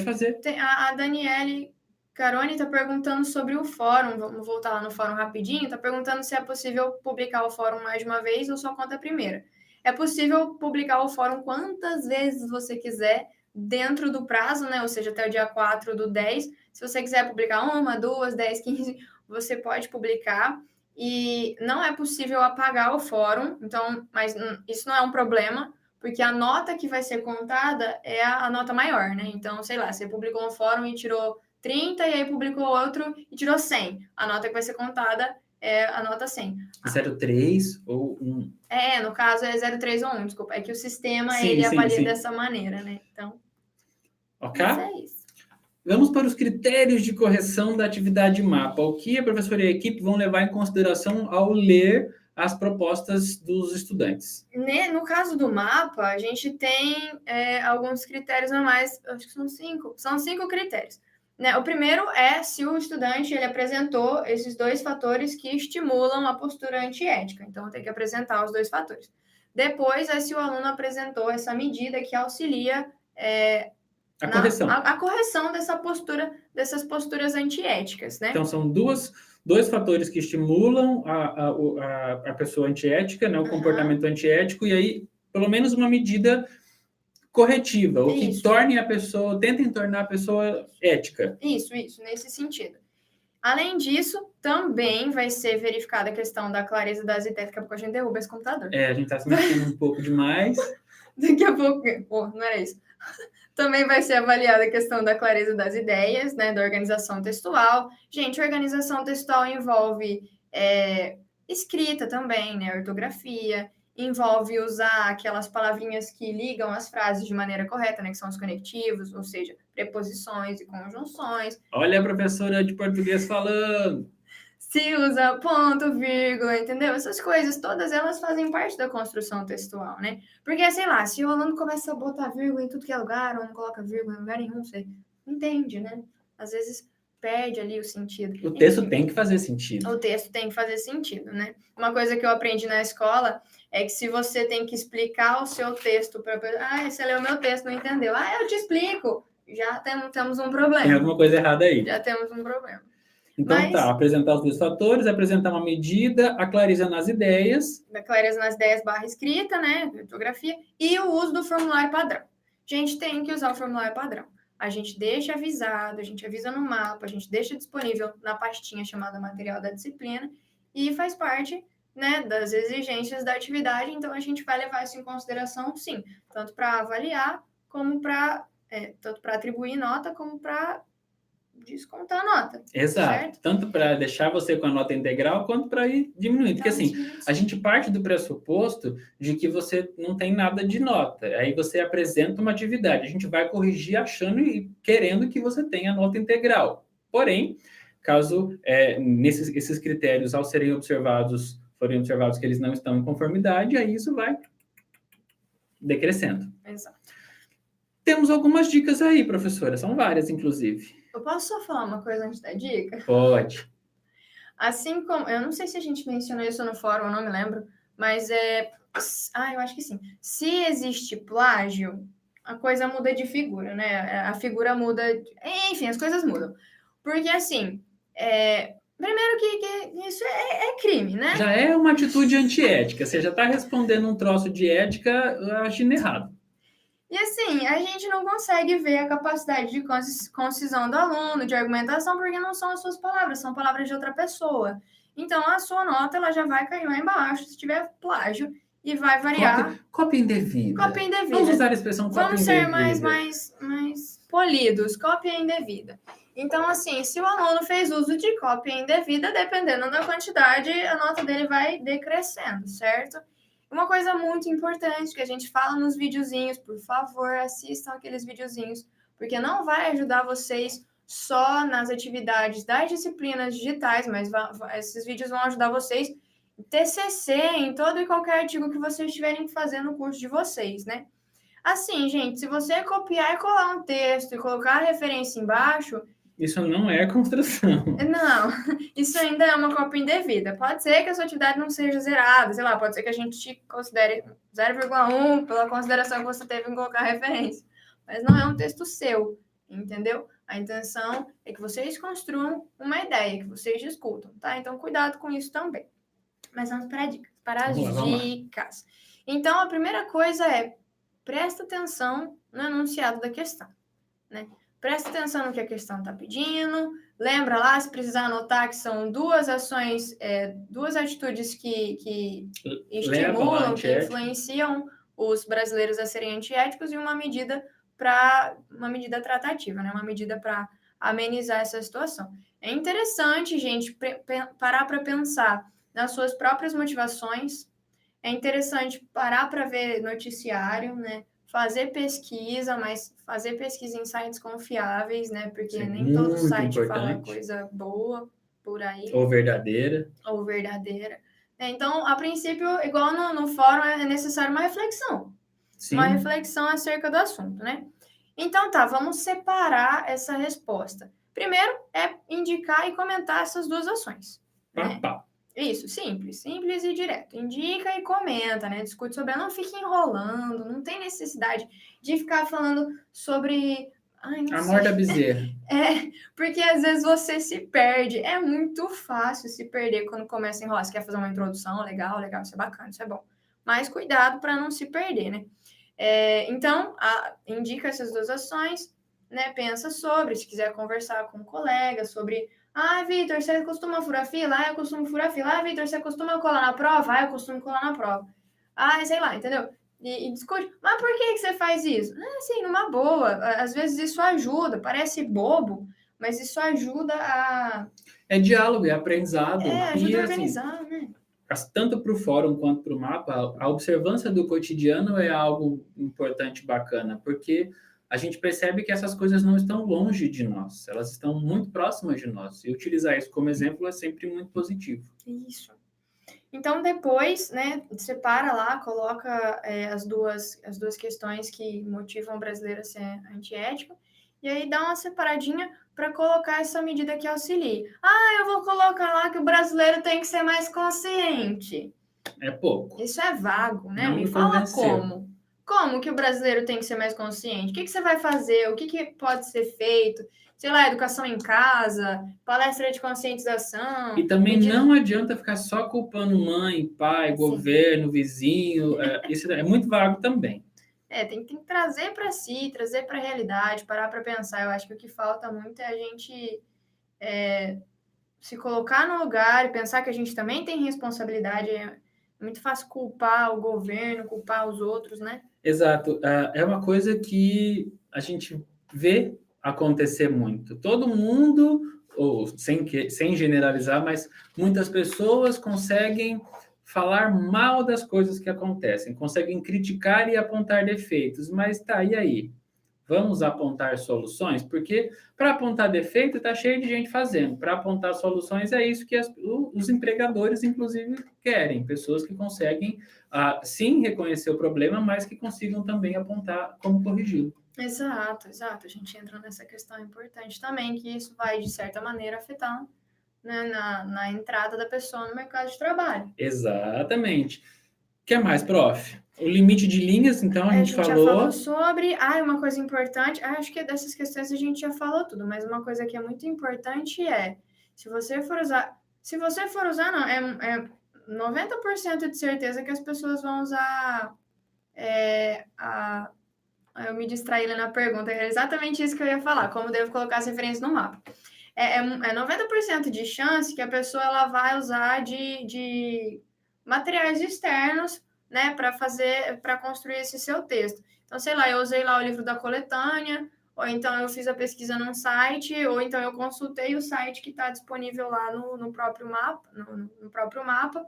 Speaker 1: fazer.
Speaker 2: A Daniele Caroni está perguntando sobre o fórum. Vamos voltar lá no fórum rapidinho. Está perguntando se é possível publicar o fórum mais de uma vez ou só conta a primeira. É possível publicar o fórum quantas vezes você quiser, dentro do prazo, né? Ou seja, até o dia 4/10. Se você quiser publicar 1, 2, 10, 15, você pode publicar. e não é possível apagar o fórum, então, mas isso não é um problema, porque a nota que vai ser contada é a nota maior, né? Então, sei lá, você publicou um fórum e tirou 30, e aí publicou outro e tirou 100. A nota que vai ser contada é a nota 100.
Speaker 1: 0,3 ou 1.
Speaker 2: No caso é 0,3 ou 1, desculpa. É que o sistema,
Speaker 1: Sim,
Speaker 2: ele
Speaker 1: sim,
Speaker 2: avalia
Speaker 1: sim.
Speaker 2: dessa maneira, né? Então,
Speaker 1: Ok?
Speaker 2: mas é isso.
Speaker 1: Vamos para os critérios de correção da atividade mapa. O que a professora e a equipe vão levar em consideração ao ler as propostas dos estudantes?
Speaker 2: No caso do mapa, a gente tem alguns critérios a mais, acho que são 5. São 5 critérios. Né? O primeiro é se o estudante ele apresentou esses 2 fatores que estimulam a postura antiética. Então, tem que apresentar os 2 fatores. Depois é se o aluno apresentou essa medida que auxilia
Speaker 1: a correção.
Speaker 2: A correção dessas posturas antiéticas, né?
Speaker 1: Então, são dois fatores que estimulam a pessoa antiética, né, o comportamento antiético, e aí, pelo menos uma medida corretiva, o que torne a pessoa, tentem tornar a pessoa ética.
Speaker 2: Isso, nesse sentido. Além disso, também vai ser verificada a questão da clareza das ideias. Daqui a pouco a gente derruba esse computador.
Speaker 1: A gente está se mexendo um pouco demais.
Speaker 2: Daqui a pouco... não era isso. Também vai ser avaliada a questão da clareza das ideias, né, da organização textual. Gente, organização textual envolve escrita também, né, ortografia, envolve usar aquelas palavrinhas que ligam as frases de maneira correta, né, que são os conectivos, ou seja, preposições e conjunções.
Speaker 1: Olha a professora de português falando.
Speaker 2: Se usa ponto, vírgula, entendeu? Essas coisas, todas elas fazem parte da construção textual, né? Porque, sei lá, se o aluno começa a botar vírgula em tudo que é lugar, ou não coloca vírgula em lugar nenhum, você entende, né? Às vezes perde ali o sentido.
Speaker 1: O texto tem que fazer sentido.
Speaker 2: O texto tem que fazer sentido, né? Uma coisa que eu aprendi na escola é que se você tem que explicar o seu texto para... você leu o meu texto, não entendeu. Eu te explico. Já temos um problema.
Speaker 1: Tem alguma coisa errada aí.
Speaker 2: Já temos um problema.
Speaker 1: Então, apresentar os 2 fatores, apresentar uma medida, a clareza nas ideias.
Speaker 2: A clareza nas ideias / escrita, né, ortografia, e o uso do formulário padrão. A gente tem que usar o formulário padrão. A gente deixa avisado, a gente avisa no mapa, a gente deixa disponível na pastinha chamada material da disciplina, e faz parte, né, das exigências da atividade, então a gente vai levar isso em consideração, sim, tanto para avaliar, como tanto para atribuir nota, como para descontar a nota.
Speaker 1: Exato.
Speaker 2: Certo?
Speaker 1: Tanto para deixar você com a nota integral, quanto para ir diminuindo. Porque assim, a gente parte do pressuposto de que você não tem nada de nota. Aí você apresenta uma atividade. A gente vai corrigir achando e querendo que você tenha nota integral. Porém, caso esses critérios, ao forem observados que eles não estão em conformidade, aí isso vai decrescendo.
Speaker 2: Exato.
Speaker 1: Temos algumas dicas aí, professora. São várias, inclusive.
Speaker 2: Eu posso só falar uma coisa antes da dica?
Speaker 1: Pode.
Speaker 2: Assim como... Eu não sei se a gente mencionou isso no fórum, eu não me lembro. Mas eu acho que sim. Se existe plágio, a coisa muda de figura, né? A figura muda... Enfim, as coisas mudam. Porque, assim... Primeiro que isso é crime, né?
Speaker 1: Já é uma atitude antiética. Você já está respondendo um troço de ética agindo errado.
Speaker 2: E assim, a gente não consegue ver a capacidade de concisão do aluno, de argumentação, porque não são as suas palavras, são palavras de outra pessoa. Então, a sua nota ela já vai cair lá embaixo se tiver plágio e vai variar.
Speaker 1: Cópia indevida.
Speaker 2: Cópia indevida.
Speaker 1: Vamos usar a expressão cópia indevida.
Speaker 2: Vamos ser mais polidos, cópia indevida. Então, assim, se o aluno fez uso de cópia indevida, dependendo da quantidade, a nota dele vai decrescendo, certo? Uma coisa muito importante que a gente fala nos videozinhos, por favor, assistam aqueles videozinhos, porque não vai ajudar vocês só nas atividades das disciplinas digitais, mas esses vídeos vão ajudar vocês em TCC, em todo e qualquer artigo que vocês estiverem fazendo no curso de vocês, né? Assim, gente, se você copiar e colar um texto e colocar a referência embaixo...
Speaker 1: Isso não é construção.
Speaker 2: Não, isso ainda é uma cópia indevida. Pode ser que a sua atividade não seja zerada, sei lá, pode ser que a gente te considere 0,1 pela consideração que você teve em colocar a referência. Mas não é um texto seu, entendeu? A intenção é que vocês construam uma ideia, que vocês discutam, tá? Então, cuidado com isso também. Mas vamos para dicas, vamos lá. Então, a primeira coisa é, presta atenção no enunciado da questão, né? Presta atenção no que a questão está pedindo, Lembra lá, se precisar anotar, que são duas ações, duas atitudes que estimulam, que influenciam os brasileiros a serem antiéticos e uma medida tratativa, né? Uma medida para amenizar essa situação. É interessante, gente, parar para pensar nas suas próprias motivações. É interessante parar para ver noticiário, né? Fazer pesquisa, mas fazer pesquisa em sites confiáveis, né? Porque
Speaker 1: Sim,
Speaker 2: nem todo site
Speaker 1: importante.
Speaker 2: fala coisa boa por aí.
Speaker 1: Ou verdadeira.
Speaker 2: Então, a princípio, igual no fórum, é necessário uma reflexão.
Speaker 1: Sim.
Speaker 2: Uma reflexão acerca do assunto, né? Então, tá, vamos separar essa resposta. Primeiro é indicar e comentar essas duas ações. Né? Isso, simples e direto. Indica e comenta, né? Discute sobre ela, não fique enrolando, não tem necessidade de ficar falando sobre...
Speaker 1: Amor da bezerra.
Speaker 2: Porque às vezes você se perde. É muito fácil se perder quando começa a enrolar. Você quer fazer uma introdução, legal, isso é bacana, isso é bom. Mas cuidado para não se perder, né? Então, indica essas duas ações, né? Pensa sobre, se quiser conversar com um colega sobre... Vitor, você costuma furar fila? Eu costumo furar fila. Vitor, você costuma colar na prova? Eu costumo colar na prova. Sei lá, entendeu? E discute. Mas por que você faz isso? Assim, numa boa. Às vezes isso ajuda. Parece bobo, mas isso ajuda a...
Speaker 1: É diálogo, é aprendizado.
Speaker 2: Ajuda a organizar, né?
Speaker 1: Tanto para o fórum quanto para o mapa, a observância do cotidiano é algo importante, bacana, porque a gente percebe que essas coisas não estão longe de nós, elas estão muito próximas de nós. E utilizar isso como exemplo é sempre muito positivo.
Speaker 2: Isso. Então, depois, né, separa lá, coloca as duas questões que motivam o brasileiro a ser antiético, e aí dá uma separadinha para colocar essa medida que auxilie. Eu vou colocar lá que o brasileiro tem que ser mais consciente.
Speaker 1: É pouco.
Speaker 2: Isso é vago, né?
Speaker 1: Não
Speaker 2: me fala como. Como que o brasileiro tem que ser mais consciente? O que você vai fazer? O que pode ser feito? Sei lá, educação em casa, palestra de conscientização.
Speaker 1: E também não adianta ficar só culpando mãe, pai, governo, vizinho. Isso é muito vago também.
Speaker 2: Tem que trazer para si, trazer para a realidade, parar para pensar. Eu acho que o que falta muito é a gente se colocar no lugar e pensar que a gente também tem responsabilidade. É muito fácil culpar o governo, culpar os outros, né?
Speaker 1: Exato. É uma coisa que a gente vê acontecer muito. Todo mundo, ou sem generalizar, mas muitas pessoas conseguem falar mal das coisas que acontecem, conseguem criticar e apontar defeitos, mas tá, e aí? Vamos apontar soluções? Porque para apontar defeito está cheio de gente fazendo. Para apontar soluções é isso que os empregadores, inclusive, querem. Pessoas que conseguem, sim, reconhecer o problema, mas que consigam também apontar como corrigi-lo.
Speaker 2: Exato. A gente entra nessa questão importante também, que isso vai, de certa maneira, afetar, né, na entrada da pessoa no mercado de trabalho.
Speaker 1: Exatamente. O que mais, prof? O limite de linhas, então, a gente falou.
Speaker 2: Já falou sobre... uma coisa importante... acho que dessas questões a gente já falou tudo, mas uma coisa que é muito importante é, se você for usar, não, é 90% de certeza que as pessoas vão usar eu me distraí na pergunta, é exatamente isso que eu ia falar, como devo colocar as referências no mapa. É 90% de chance que a pessoa ela vai usar de materiais externos, né, para construir esse seu texto. Então, sei lá, eu usei lá o livro da coletânea, ou então eu fiz a pesquisa num site, ou então eu consultei o site que está disponível lá no próprio mapa, no próprio mapa.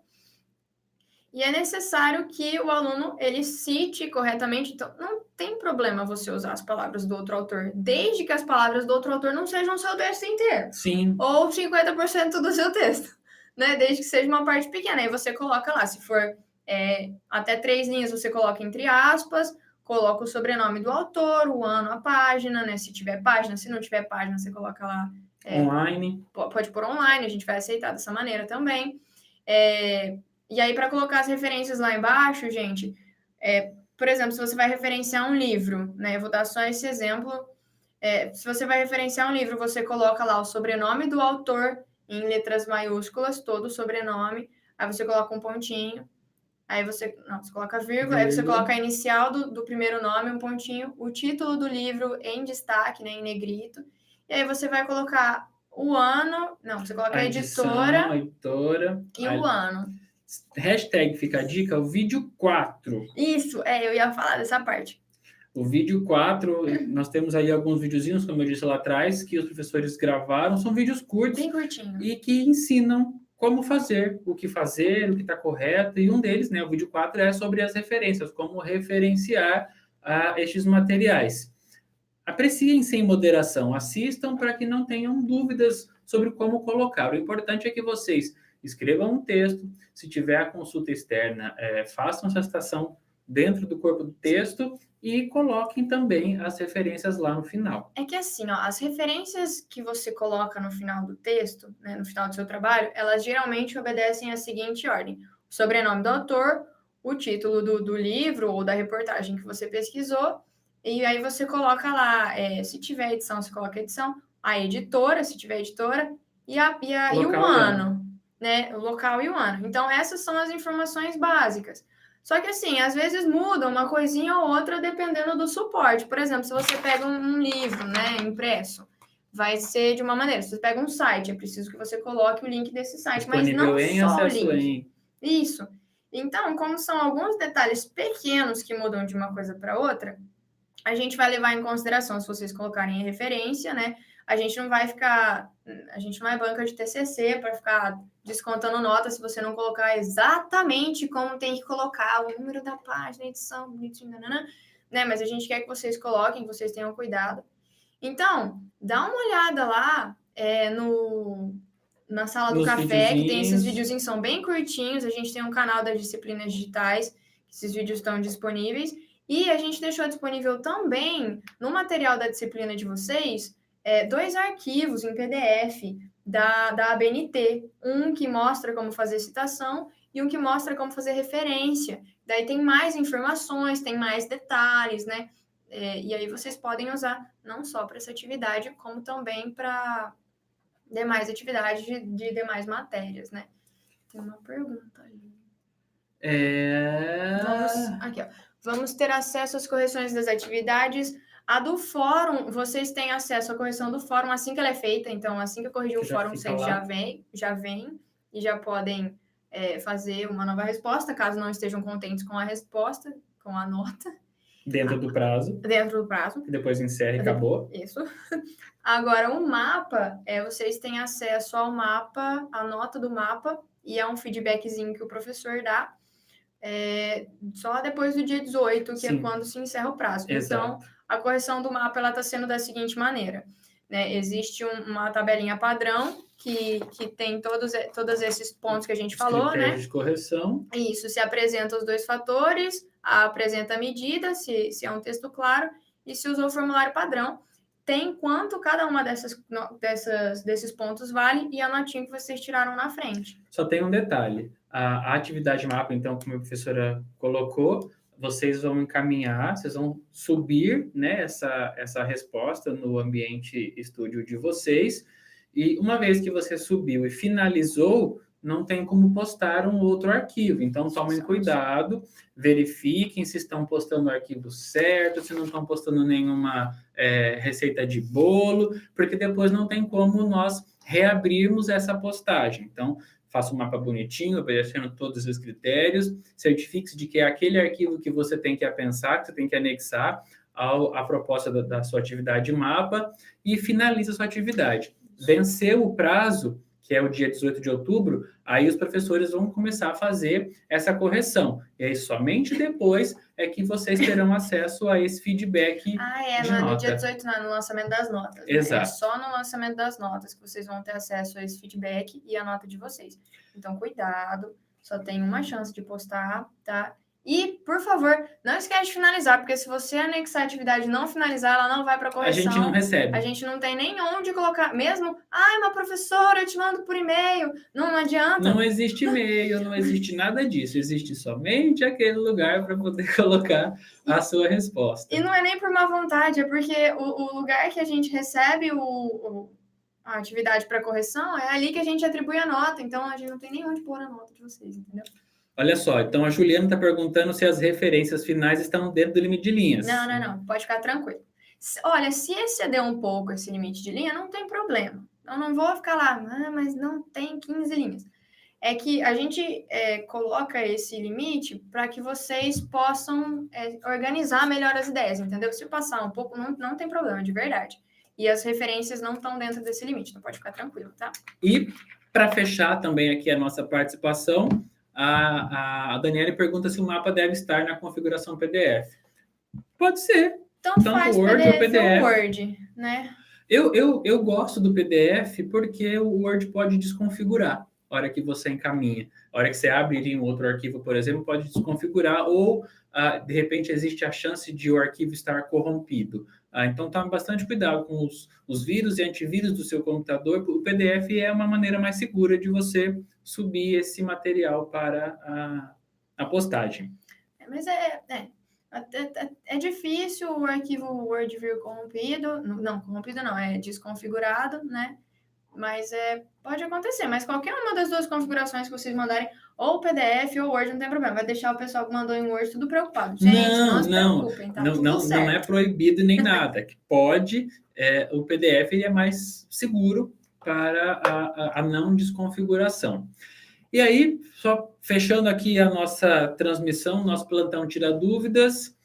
Speaker 2: E é necessário que o aluno ele cite corretamente. Então, não tem problema você usar as palavras do outro autor, desde que as palavras do outro autor não sejam o seu texto inteiro.
Speaker 1: Sim.
Speaker 2: Ou 50% do seu texto, né? Desde que seja uma parte pequena. Aí você coloca lá, se for até 3 linhas, você coloca entre aspas, coloca o sobrenome do autor, o ano, a página, né? Se tiver página, se não tiver página, você coloca lá...
Speaker 1: online.
Speaker 2: Pode pôr online, a gente vai aceitar dessa maneira também. E aí, para colocar as referências lá embaixo, gente, por exemplo, se você vai referenciar um livro, né? Eu vou dar só esse exemplo. Se você vai referenciar um livro, você coloca lá o sobrenome do autor em letras maiúsculas, todo o sobrenome. Aí você coloca um pontinho. Aí você coloca vírgula. Aí você coloca a inicial do primeiro nome, um pontinho. O título do livro em destaque, né? Em negrito. E aí você vai colocar o ano... Não, você coloca a
Speaker 1: edição,
Speaker 2: editora
Speaker 1: a editora
Speaker 2: e o ano.
Speaker 1: Hashtag fica a dica, o vídeo 4.
Speaker 2: Isso, eu ia falar dessa parte.
Speaker 1: O vídeo 4, nós temos aí alguns videozinhos, como eu disse lá atrás, que os professores gravaram. São vídeos curtos.
Speaker 2: Bem curtinho.
Speaker 1: E que ensinam como fazer, o que está correto. E um deles, né, o vídeo 4, é sobre as referências, como referenciar estes materiais. Apreciem sem moderação, assistam para que não tenham dúvidas sobre como colocar. O importante é que vocês escrevam um texto, se tiver a consulta externa, façam essa citação dentro do corpo do texto e coloquem também as referências lá no final.
Speaker 2: É que assim, ó, as referências que você coloca no final do texto, né, no final do seu trabalho, elas geralmente obedecem a seguinte ordem: o sobrenome do autor, o título do livro ou da reportagem que você pesquisou, e aí você coloca lá, se tiver edição, você coloca edição, a editora, se tiver editora, e o ano, né? O local e o ano. Então, essas são as informações básicas. Só que, assim, às vezes muda uma coisinha ou outra dependendo do suporte. Por exemplo, se você pega um livro, né, impresso, vai ser de uma maneira. Se você pega um site, é preciso que você coloque o link desse site, mas não só o link. Isso. Então, como são alguns detalhes pequenos que mudam de uma coisa para outra, a gente vai levar em consideração se vocês colocarem a referência, né? A gente não é banca de TCC para ficar descontando nota se você não colocar exatamente como tem que colocar, o número da página, edição, bonitinho, né? Mas a gente quer que vocês coloquem, que vocês tenham cuidado. Então, dá uma olhada lá na sala do café, que tem esses videozinhos, são bem curtinhos. A gente tem um canal das disciplinas digitais, esses vídeos estão disponíveis. E a gente deixou disponível também, no material da disciplina de vocês, 2 arquivos em PDF da ABNT. Um que mostra como fazer citação e um que mostra como fazer referência. Daí tem mais informações, tem mais detalhes, né? E aí vocês podem usar não só para essa atividade, como também para demais atividades de demais matérias, né? Tem uma pergunta ali. Aqui, ó. Vamos ter acesso às correções das atividades. A do fórum, vocês têm acesso à correção do fórum assim que ela é feita. Então, assim que eu corrigir o fórum, vocês já vêm e já podem fazer uma nova resposta, caso não estejam contentes com a resposta, com a nota.
Speaker 1: Dentro do prazo.
Speaker 2: Dentro do prazo.
Speaker 1: Depois encerra e acabou.
Speaker 2: Isso. Agora, o mapa, vocês têm acesso ao mapa, a nota do mapa, e é um feedbackzinho que o professor dá. Só depois do dia 18, que é quando se encerra o prazo.
Speaker 1: Exato.
Speaker 2: Então, a correção do mapa está sendo da seguinte maneira, né? Existe uma tabelinha padrão que tem todos esses pontos que a gente falou, né?
Speaker 1: De correção.
Speaker 2: Isso, se apresenta os 2 fatores, apresenta a medida, se é um texto claro, e se usou o formulário padrão, tem quanto cada uma desses pontos vale e a notinha que vocês tiraram na frente.
Speaker 1: Só tem um detalhe. A atividade mapa, então, como a professora colocou, vocês vão encaminhar, vocês vão subir, né, essa resposta no ambiente estúdio de vocês, e uma vez que você subiu e finalizou, não tem como postar um outro arquivo. Então, tomem cuidado, verifiquem se estão postando o arquivo certo, se não estão postando nenhuma receita de bolo, porque depois não tem como nós reabrirmos essa postagem. Então, faça um mapa bonitinho, obedecendo todos os critérios, certifique-se de que é aquele arquivo que você tem que apensar, que você tem que anexar à proposta da sua atividade mapa e finalize a sua atividade. Venceu o prazo, que é o dia 18 de outubro, aí os professores vão começar a fazer essa correção. E aí, somente depois é que vocês terão acesso a esse feedback de nota.
Speaker 2: No dia 18 não, é no lançamento das notas.
Speaker 1: Exato.
Speaker 2: É só no lançamento das notas que vocês vão ter acesso a esse feedback e a nota de vocês. Então, cuidado, só tem uma chance de postar, tá? E, por favor, não esquece de finalizar, porque se você anexar a atividade e não finalizar, ela não vai para correção.
Speaker 1: A gente não recebe.
Speaker 2: A gente não tem nem onde colocar. Mesmo, mas professora, eu te mando por e-mail. Não adianta.
Speaker 1: Não existe e-mail, não existe nada disso. Existe somente aquele lugar para poder colocar a sua resposta.
Speaker 2: E não é nem por má vontade, é porque o lugar que a gente recebe a atividade para correção é ali que a gente atribui a nota. Então, a gente não tem nem onde pôr a nota de vocês, entendeu?
Speaker 1: Olha só, então a Juliana está perguntando se as referências finais estão dentro do limite de linhas.
Speaker 2: Não, pode ficar tranquilo. Olha, se exceder um pouco esse limite de linha, não tem problema. Eu não vou ficar lá, mas não tem 15 linhas. É que a gente coloca esse limite para que vocês possam organizar melhor as ideias, entendeu? Se passar um pouco, não tem problema, de verdade. E as referências não estão dentro desse limite, então pode ficar tranquilo, tá?
Speaker 1: E para fechar também aqui a nossa participação, a Daniela pergunta se o mapa deve estar na configuração PDF. Pode ser.
Speaker 2: Tanto faz
Speaker 1: Word
Speaker 2: PDF
Speaker 1: ou PDF.
Speaker 2: ou Word, né?
Speaker 1: Eu gosto do PDF porque o Word pode desconfigurar a hora que você encaminha. A hora que você abre um outro arquivo, por exemplo, pode desconfigurar ou, de repente, existe a chance de o arquivo estar corrompido. Então, tome bastante cuidado com os vírus e antivírus do seu computador. O PDF é uma maneira mais segura de você subir esse material para a postagem.
Speaker 2: Mas é difícil o arquivo Word vir corrompido. Não, corrompido não, é desconfigurado, né? Mas pode acontecer. Mas qualquer uma das duas configurações que vocês mandarem, ou PDF ou Word, não tem problema. Vai deixar o pessoal que mandou em Word tudo preocupado. Gente, não se preocupem, tá tudo certo.
Speaker 1: Não é proibido nem nada. Que pode, o PDF é mais seguro para a não desconfiguração. E aí, só fechando aqui a nossa transmissão, nosso plantão Tira Dúvidas,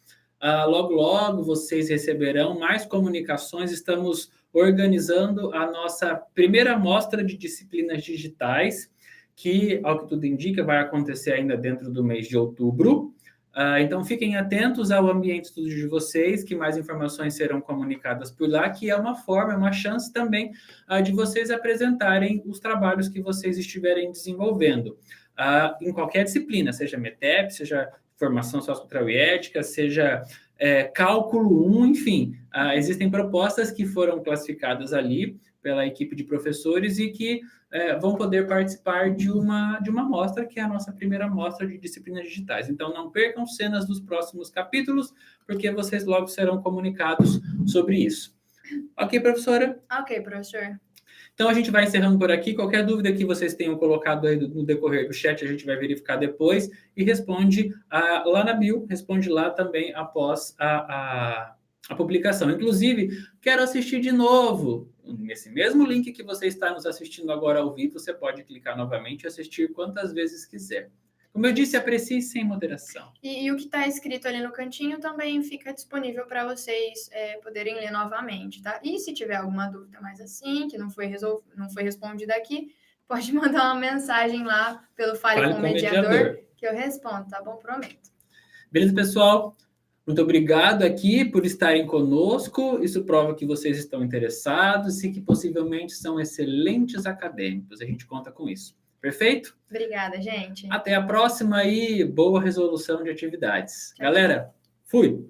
Speaker 1: logo vocês receberão mais comunicações. Estamos organizando a nossa primeira mostra de disciplinas digitais, que, ao que tudo indica, vai acontecer ainda dentro do mês de outubro. Então, fiquem atentos ao ambiente de estudo de vocês, que mais informações serão comunicadas por lá, que é uma forma, uma chance também de vocês apresentarem os trabalhos que vocês estiverem desenvolvendo. Em qualquer disciplina, seja METEP, seja formação sociocultural e ética, seja cálculo 1, enfim. Existem propostas que foram classificadas ali pela equipe de professores e que vão poder participar de uma mostra, que é a nossa primeira mostra de disciplinas digitais. Então, não percam cenas dos próximos capítulos, porque vocês logo serão comunicados sobre isso. Ok, professora?
Speaker 2: Ok, professor.
Speaker 1: Então, a gente vai encerrando por aqui. Qualquer dúvida que vocês tenham colocado aí no decorrer do chat, a gente vai verificar depois e responde lá na bio, responde lá também após a publicação. Inclusive, quero assistir de novo. Nesse mesmo link que você está nos assistindo agora ao vivo, você pode clicar novamente e assistir quantas vezes quiser. Como eu disse, aprecie sem moderação.
Speaker 2: E o que está escrito ali no cantinho também fica disponível para vocês poderem ler novamente, tá? E se tiver alguma dúvida mais assim, que não foi respondida aqui, pode mandar uma mensagem lá pelo Fale com o Mediador, que eu respondo, tá bom? Prometo.
Speaker 1: Beleza, pessoal? Muito obrigado aqui por estarem conosco. Isso prova que vocês estão interessados e que possivelmente são excelentes acadêmicos. A gente conta com isso. Perfeito?
Speaker 2: Obrigada, gente.
Speaker 1: Até a próxima e boa resolução de atividades. Tchau. Galera, fui!